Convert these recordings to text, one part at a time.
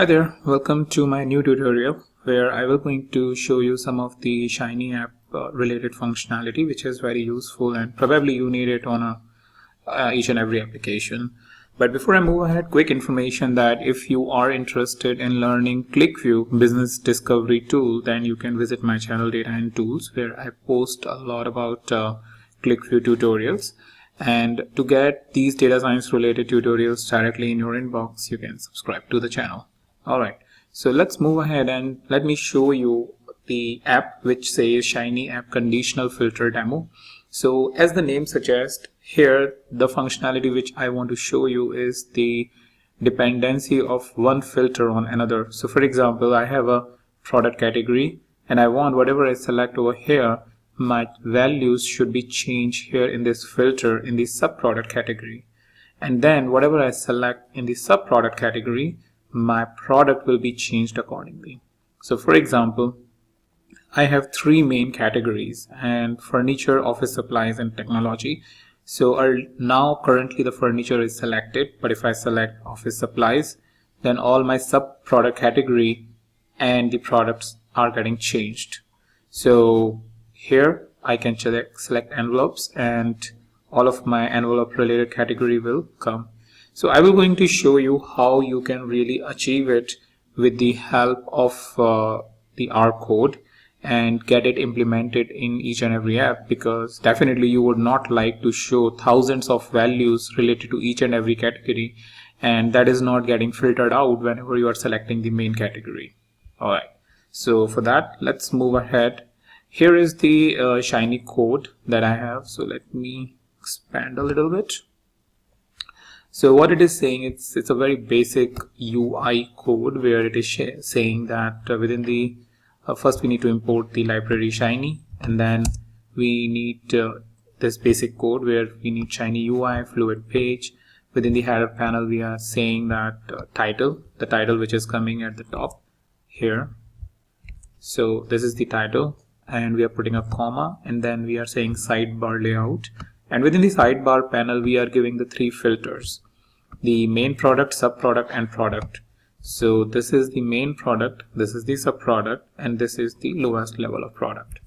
Hi there, welcome to my new tutorial where I will going to show you some of the Shiny app related functionality which is very useful and probably you need it on each and every application. But before I move ahead, quick information that if you are interested in learning QlikView business discovery tool, then you can visit my channel Data and Tools where I post a lot about QlikView tutorials. And to get these data science related tutorials directly in your inbox, you can subscribe to the channel. Alright, so let's move ahead and let me show you the app which says Shiny App Conditional Filter Demo. So as the name suggests, here the functionality which I want to show you is the dependency of one filter on another. So for example, I have a product category and I want whatever I select over here, my values should be changed here in this filter in the sub-product category. And then whatever I select in the sub-product category, my product will be changed accordingly. So for example, I have three main categories and furniture, office supplies and technology. So now currently the furniture is selected, but if I select office supplies, then all my sub-product category and the products are getting changed. So here I can select envelopes and all of my envelope related category will come. So I will going to show you how you can really achieve it with the help of the R code and get it implemented in each and every app, because definitely you would not like to show thousands of values related to each and every category, and that is not getting filtered out whenever you are selecting the main category. Alright, so for that, let's move ahead. Here is the Shiny code that I have. So let me expand a little bit. So what it is saying, it's a very basic UI code where it is saying that within the first we need to import the library Shiny, and then we need this basic code where we need Shiny UI, fluid page. Within the header panel we are saying that the title which is coming at the top here. So this is the title, and we are putting a comma, and then we are saying sidebar layout, and within the sidebar panel we are giving the three filters: the main product, sub product and product. So this is the main product, this is the sub product, and this is the lowest level of product,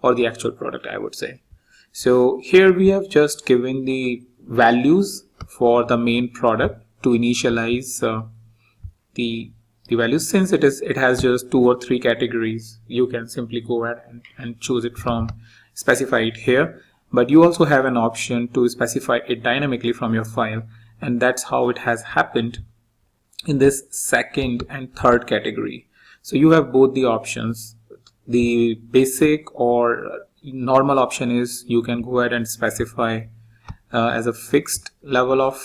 or the actual product I would say. So here we have just given the values for the main product to initialize the values. Since it has just 2 or 3 categories, you can simply go ahead and choose it from, specify it here, but you also have an option to specify it dynamically from your file, and that's how it has happened in this second and third category. So you have both the options. The basic or normal option is you can go ahead and specify as a fixed level of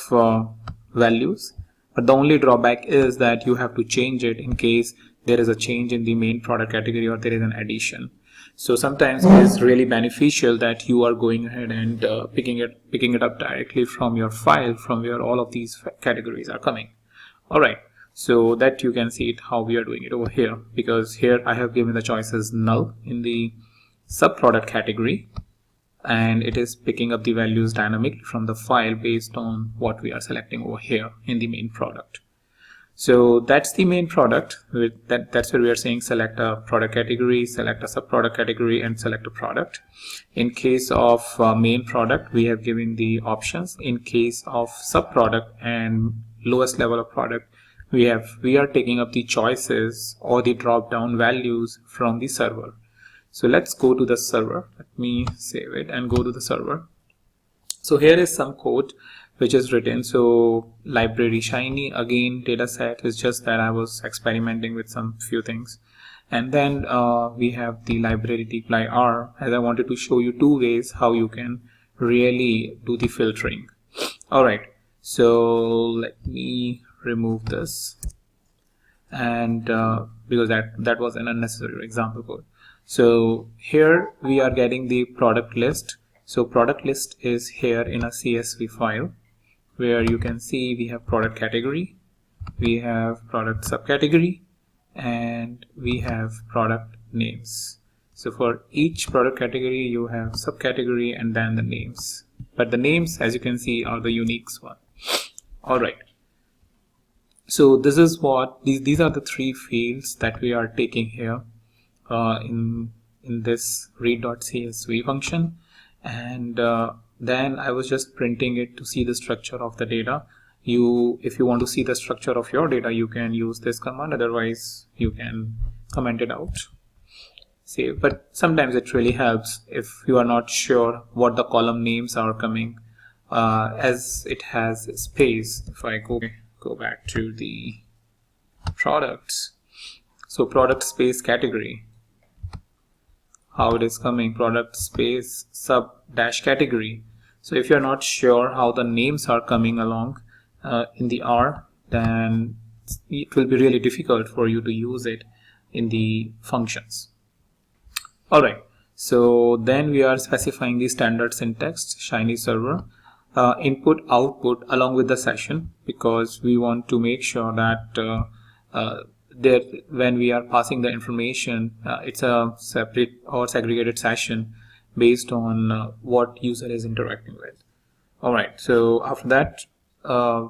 values, but the only drawback is that you have to change it in case there is a change in the main product category or there is an addition. So sometimes it is really beneficial that you are going ahead and picking it up directly from your file, from where all of these categories are coming. Alright, so that you can see it how we are doing it over here, because here I have given the choices null in the sub product category, and it is picking up the values dynamically from the file based on what we are selecting over here in the main product. So that's the main product. That's where we are saying select a product category, select a sub product category, and select a product. In case of main product, we have given the options. In case of sub product and lowest level of product, we are taking up the choices or the drop down values from the server. So let's go to the server. Let me save it and go to the server. So here is some code which is written. So library Shiny, again data set is just that I was experimenting with some few things. And then we have the library dplyr, R, as I wanted to show you 2 ways how you can really do the filtering. Alright, so let me remove this, and because that was an unnecessary example code. So here we are getting the product list. So product list is here in a CSV file where you can see we have product category, we have product subcategory, and we have product names. So for each product category you have subcategory and then the names, but the names, as you can see, are the unique one. Alright, So this is what these are the three fields that we are taking here in this read.csv function, and then I was just printing it to see the structure of the data. If you want to see the structure of your data, you can use this command, otherwise you can comment it out. Save. But sometimes it really helps if you are not sure what the column names are coming, as it has space. If I go back to the products, so product space category, how it is coming, product space sub dash category. So if you're not sure how the names are coming along in the R, then it will be really difficult for you to use it in the functions. Alright, so then we are specifying the standard syntax Shiny server, input output along with the session, because we want to make sure that when we are passing the information, it's a separate or segregated session based on what user is interacting with. Alright, so after that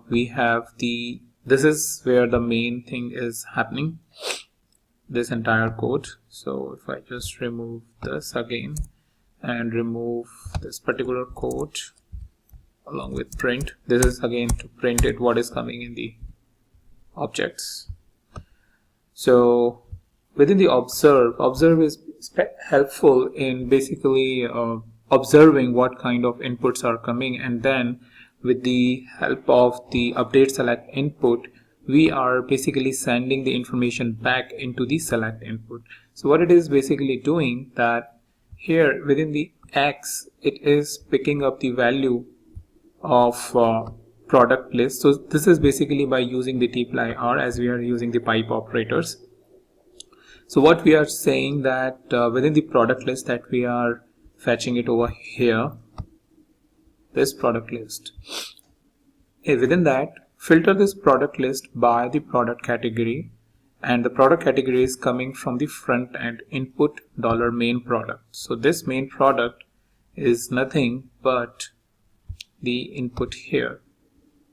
we have this is where the main thing is happening, this entire code. So if I just remove this again and remove this particular code along with print, this is again to print it what is coming in the objects. So within the observe is helpful in basically observing what kind of inputs are coming, and then with the help of the update select input, we are basically sending the information back into the select input. So what it is basically doing, that here within the X, it is picking up the value of product list. So this is basically by using the tplyr, as we are using the pipe operators. So what we are saying that within the product list, that we are fetching it over here, this product list. Within that, filter this product list by the product category, and the product category is coming from the front end input $main product. So this main product is nothing but the input here,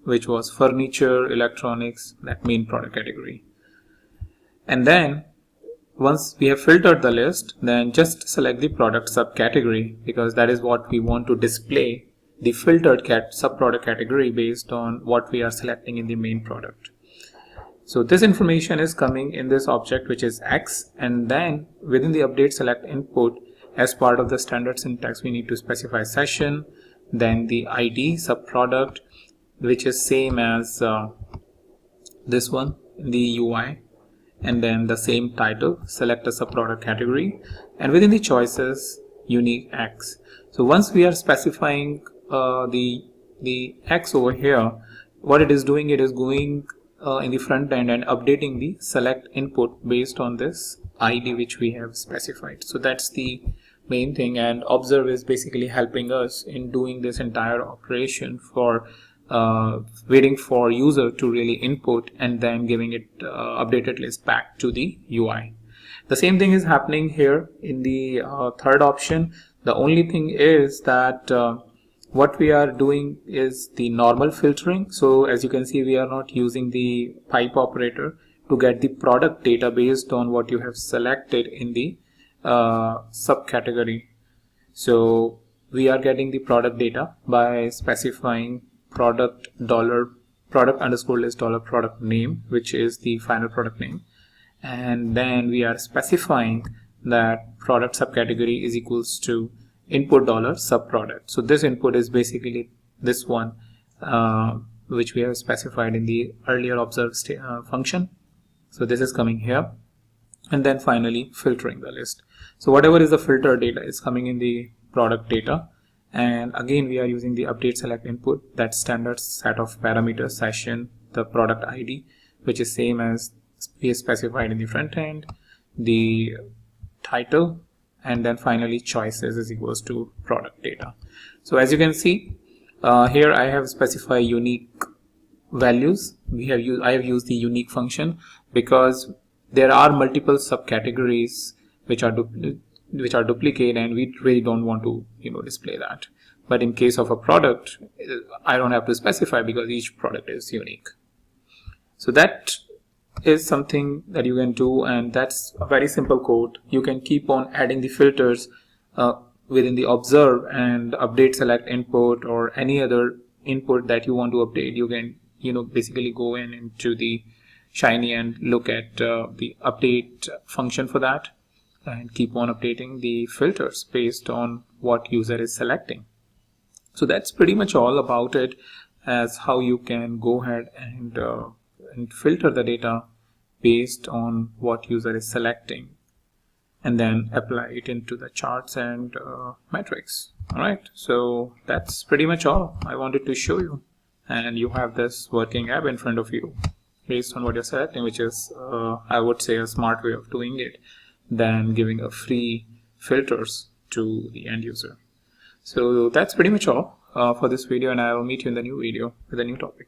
which was furniture, electronics, that main product category. And then once we have filtered the list, then just select the product subcategory, because that is what we want to display, the filtered subproduct category based on what we are selecting in the main product. So this information is coming in this object, which is X, and then within the update select input, as part of the standard syntax, we need to specify session, then the ID subproduct, which is same as this one in the UI, and then the same title, select a subproduct category, and within the choices, unique X. So once we are specifying the X over here, what it is doing, it is going in the front end and updating the select input based on this ID which we have specified. So that's the main thing, and observe is basically helping us in doing this entire operation for waiting for user to really input and then giving it updated list back to the UI. The same thing is happening here in the third option. The only thing is that what we are doing is the normal filtering. So as you can see, we are not using the pipe operator to get the product data based on what you have selected in the subcategory. So we are getting the product data by specifying product underscore list $product name, which is the final product name, and then we are specifying that product subcategory is equals to input $subproduct. So this input is basically this one which we have specified in the earlier observe function. So this is coming here, and then finally filtering the list. So whatever is the filter data is coming in the product data, and again we are using the update select input, that standard set of parameters, session, the product ID, which is same as we specified in the front end, the title, and then finally choices is equals to product data. So as you can see here, I have specified unique values. I have used the unique function because there are multiple subcategories which are duplicate, and we really don't want to display that. But in case of a product, I don't have to specify because each product is unique. So that is something that you can do, and that's a very simple code. You can keep on adding the filters within the observe and update select input, or any other input that you want to update. You can basically go into the Shiny and look at the update function for that, and keep on updating the filters based on what user is selecting. So that's pretty much all about it, as how you can go ahead and filter the data based on what user is selecting, and then apply it into the charts and metrics. All right, so that's pretty much all I wanted to show you, and you have this working app in front of you based on what you're selecting, which is I would say a smart way of doing it than giving a free filters to the end user. So that's pretty much all for this video, and I will meet you in the new video with a new topic.